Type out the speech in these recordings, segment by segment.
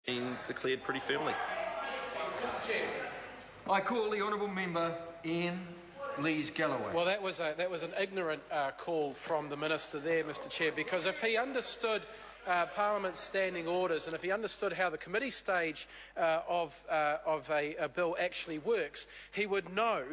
being declared pretty firmly. I call the honourable member Ian Lees-Galloway. Well, that was an ignorant call from the minister there, Mr. Chair, because if he understood Parliament's standing orders, and if he understood how the committee stage of a bill actually works, he would know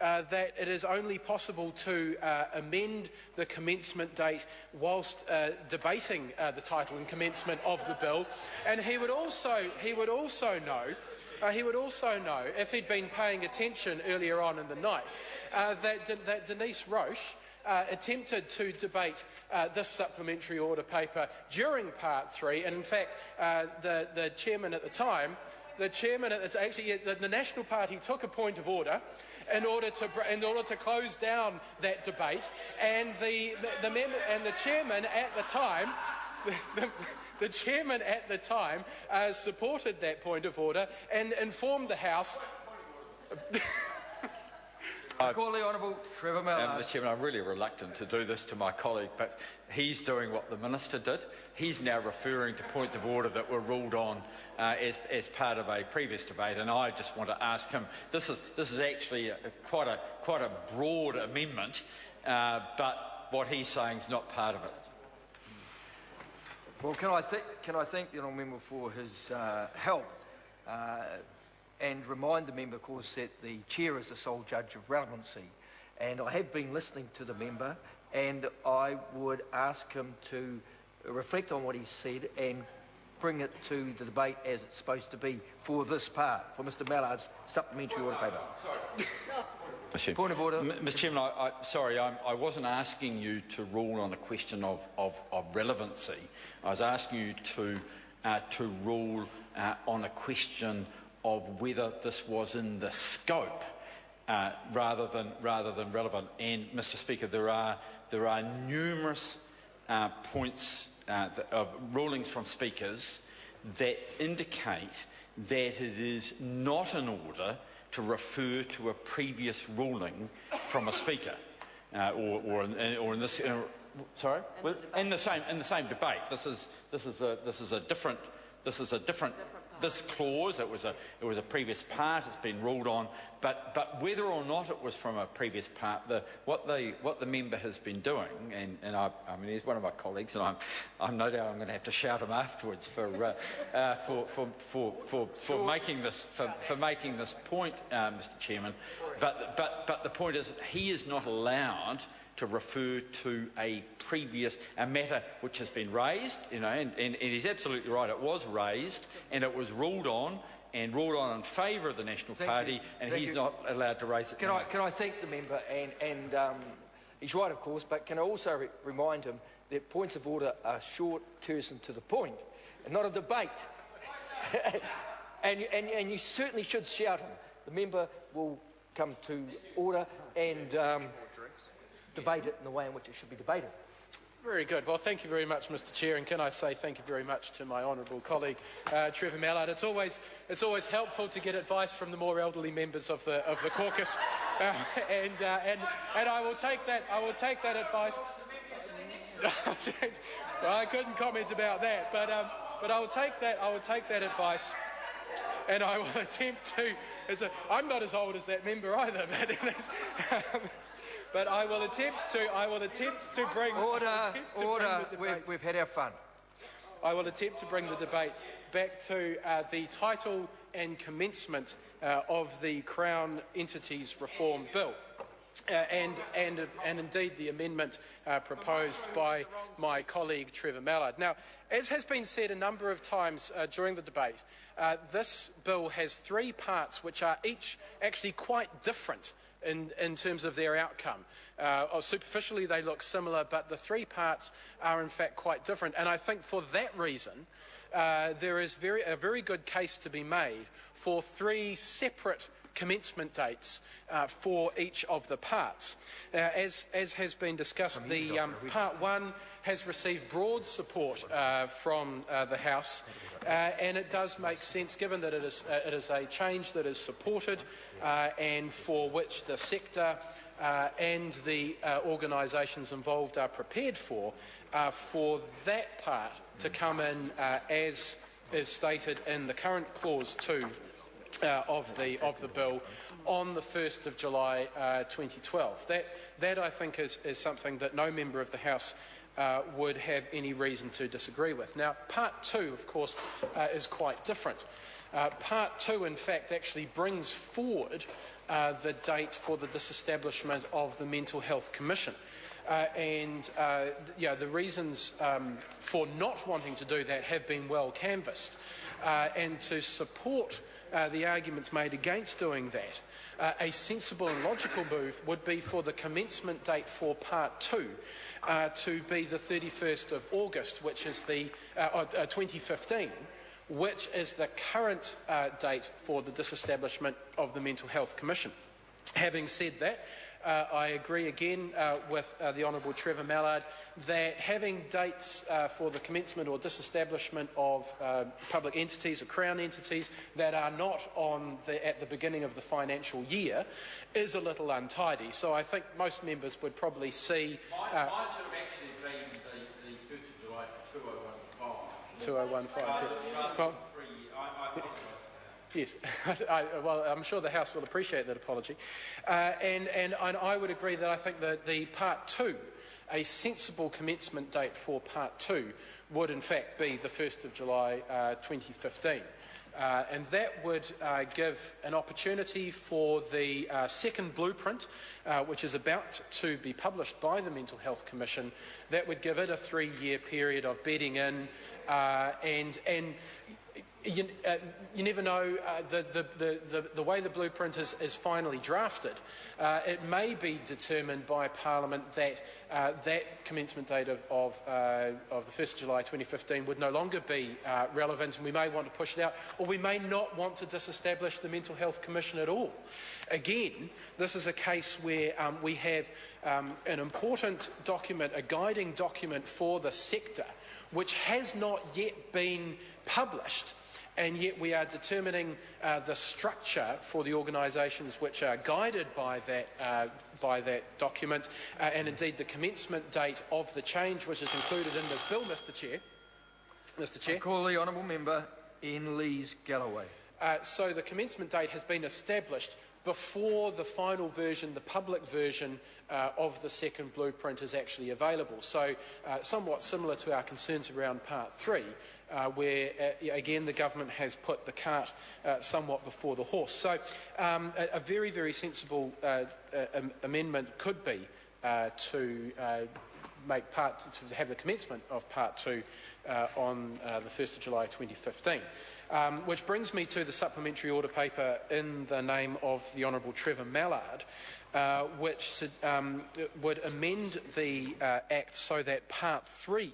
that it is only possible to amend the commencement date whilst debating the title and commencement of the bill, and he would also know, if he'd been paying attention earlier on in the night, that Denise Roche attempted to debate this supplementary order paper during Part 3, and in fact the chairman at the time, the National Party took a point of order in order to close down that debate, and the chairman at the time. The chairman at the time supported that point of order and informed the House. I call the Honourable Trevor Mallard. Mr. Chairman, I'm really reluctant to do this to my colleague, but he's doing what the Minister did. He's now referring to points of order that were ruled on as part of a previous debate, and I just want to ask him. This is actually quite a broad amendment, but what he's saying is not part of it. Well, can I thank the honourable member for his help and remind the member, of course, that the chair is the sole judge of relevancy, and I have been listening to the member, and I would ask him to reflect on what he said and bring it to the debate as it's supposed to be for this part, for Mr. Mallard's supplementary order paper. Point of order. Mr. Chairman, I wasn't asking you to rule on a question of relevancy. I was asking you to rule on a question of whether this was in the scope rather than relevant. And, Mr. Speaker, there are numerous points of rulings from speakers that indicate that it is not in order to refer to a previous ruling from a speaker, or in this. Sorry, in the same debate. This is a different. This clause, it was a previous part. It's been ruled on, but whether or not it was from a previous part, what the member has been doing, and I mean he's one of my colleagues, and I'm no doubt I'm going to have to shout him afterwards for making this point, Mr. Chairman. But the point is he is not allowed to refer to a matter which has been raised, and he's absolutely right. It was raised and it was ruled on in favour of the National Party, and he's not allowed to raise it. Can I thank the member, and he's right, of course, but can I also remind him that points of order are short, terse and to the point, and not a debate. and you certainly should shout him. The member will come to order and debate it in the way in which it should be debated. Very good. Well, thank you very much, Mr. Chair, and can I say thank you very much to my honourable colleague Trevor Mallard. It's always helpful to get advice from the more elderly members of the caucus, and I will take that. I will take that advice. Well, I couldn't comment about that, but I will take that. I will take that advice. And I will attempt to. I'm not as old as that member either, but I will attempt to bring order. We've had our fun. I will attempt to bring the debate back to the title and commencement of the Crown Entities Reform Bill. And indeed the amendment proposed by my colleague Trevor Mallard. Now, as has been said a number of times during the debate, this bill has three parts which are each actually quite different in terms of their outcome. Superficially they look similar, but the three parts are in fact quite different, and I think for that reason there is a very good case to be made for three separate commencement dates for each of the parts. As has been discussed, the Part 1 has received broad support from the House, and it does make sense given that it is a change that is supported and for which the sector and the organisations involved are prepared for that part to come in as is stated in the current clause 2 of the bill on the 1st of July 2012. That I think is something that no member of the House would have any reason to disagree with. Now, Part 2, of course, is quite different. Part 2, in fact, actually brings forward the date for the disestablishment of the Mental Health Commission. The reasons for not wanting to do that have been well canvassed. And to support the arguments made against doing that, a sensible and logical move would be for the commencement date for Part 2 to be the 31st of August, which is the 2015, which is the current date for the disestablishment of the Mental Health Commission. Having said that, I agree again with the Honourable Trevor Mallard that having dates for the commencement or disestablishment of public entities or Crown entities that are not at the beginning of the financial year is a little untidy. So I think most members would probably see... Mine should have actually been the 1st of July 2015. 2015, yeah. Yes, well, I'm sure the House will appreciate that apology. And I would agree that I think that the Part 2, a sensible commencement date for Part 2, would in fact be the 1st of July 2015. And that would give an opportunity for the second blueprint, which is about to be published by the Mental Health Commission. That would give it a 3-year period of bedding in and you never know the way the blueprint is finally drafted. It may be determined by Parliament that that commencement date of the 1st of July 2015 would no longer be relevant, and we may want to push it out, or we may not want to disestablish the Mental Health Commission at all. Again, this is a case where we have an important document, a guiding document for the sector, which has not yet been published. And yet we are determining the structure for the organisations which are guided by that document, and indeed the commencement date of the change which is included in this bill, Mr Chair. Mr Chair. I call the honourable member in Lees-Galloway. So the commencement date has been established before the final version, the public version of the second blueprint is actually available. So somewhat similar to our concerns around Part 3, where, again, the government has put the cart somewhat before the horse. So a very, very sensible amendment could be to have the commencement of Part 2 on the 1st of July 2015. Which brings me to the supplementary order paper in the name of the Honourable Trevor Mallard, which would amend the Act so that Part 3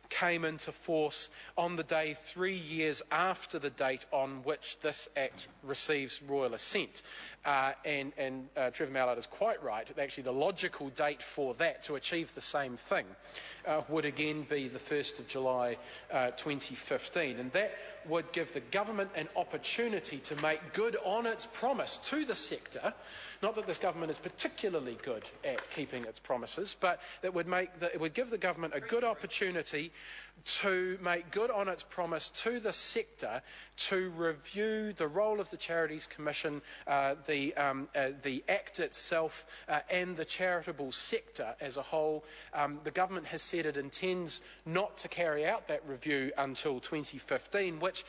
came into force on the day 3 years after the date on which this Act receives royal assent. And Trevor Mallard is quite right. Actually, the logical date for that, to achieve the same thing, would again be the 1st of July 2015. And that would give the government an opportunity to make good on its promise to the sector. Not that this government is particularly good at keeping its promises, but it would give the government a good opportunity to make good on its promise to the sector to review the role of the Charities Commission, the Act itself, and the charitable sector as a whole. The government has said it intends not to carry out that review until 2015, which,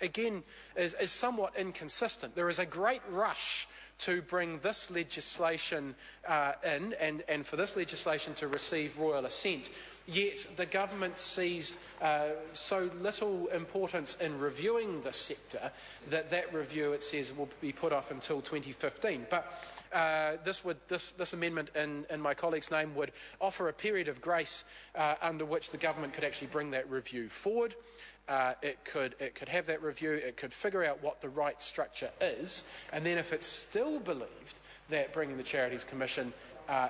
again, is somewhat inconsistent. There is a great rush to bring this legislation in and for this legislation to receive royal assent, yet the government sees so little importance in reviewing the sector that review, it says, will be put off until 2015. But this amendment in my colleague's name would offer a period of grace under which the government could actually bring that review forward. It could have that review, it could figure out what the right structure is, and then if it's still believed that bringing the Charities Commission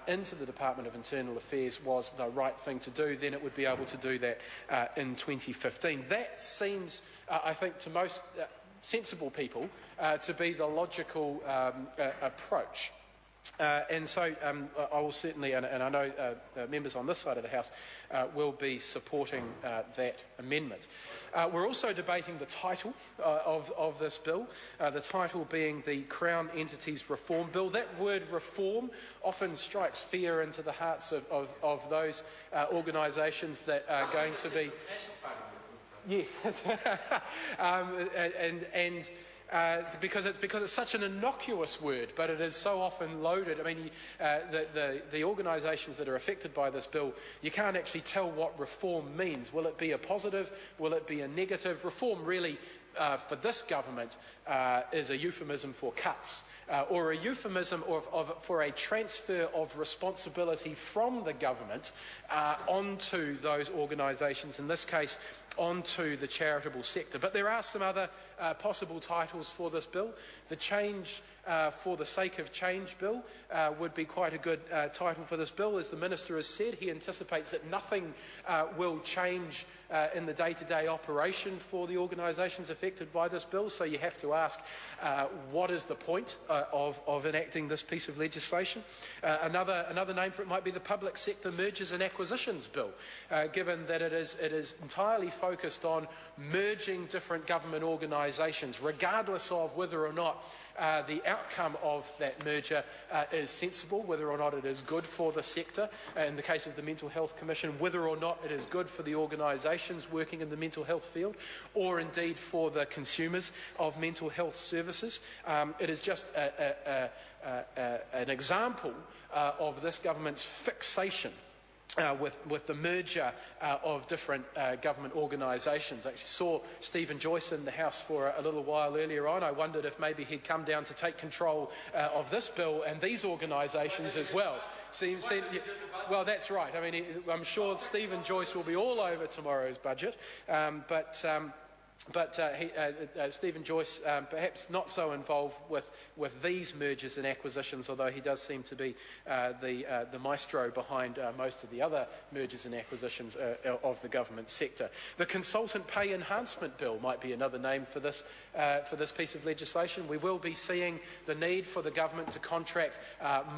into the Department of Internal Affairs was the right thing to do, then it would be able to do that in 2015. That seems, I think, to most sensible people to be the logical approach. And so I will certainly, and I know members on this side of the House will be supporting that amendment. We're also debating the title of this bill, the title being the Crown Entities Reform Bill. That word reform often strikes fear into the hearts of those organisations that are going to be... Yes, because it's such an innocuous word, but it is so often loaded. I mean, the organisations that are affected by this bill, you can't actually tell what reform means. Will it be a positive? Will it be a negative? Reform really, for this government, is a euphemism for cuts. Or a euphemism for a transfer of responsibility from the government onto those organisations, in this case onto the charitable sector. But there are some other possible titles for this bill. The Change for the Sake of Change bill would be quite a good title for this bill. As the Minister has said, he anticipates that nothing will change in the day-to-day operation for the organisations affected by this bill. So you have to ask, what is the point of enacting this piece of legislation? Another name for it might be the Public Sector Mergers and Acquisitions Bill, given that it is entirely focused on merging different government organisations, regardless of whether or not the outcome of that merger is sensible, whether or not it is good for the sector. In the case of the Mental Health Commission, whether or not it is good for the organisations working in the mental health field, or indeed for the consumers of mental health services. It is just an example of this government's fixation with the merger of different government organisations. I actually saw Stephen Joyce in the House for a little while earlier on. I wondered if maybe he'd come down to take control of this bill and these organisations as well. Well, that's right. I mean, I'm sure Stephen Joyce will be all over tomorrow's budget, but Stephen Joyce perhaps not so involved with these mergers and acquisitions, although he does seem to be the maestro behind most of the other mergers and acquisitions of the government sector. The Consultant Pay Enhancement Bill might be another name for this piece of legislation. We will be seeing the need for the government to contract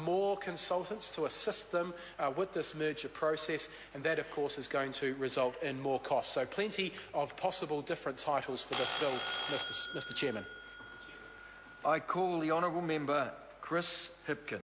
more consultants to assist them with this merger process, and that of course is going to result in more costs. So plenty of possible different titles for this bill, Mr. Chairman. I call the honourable member Chris Hipkin.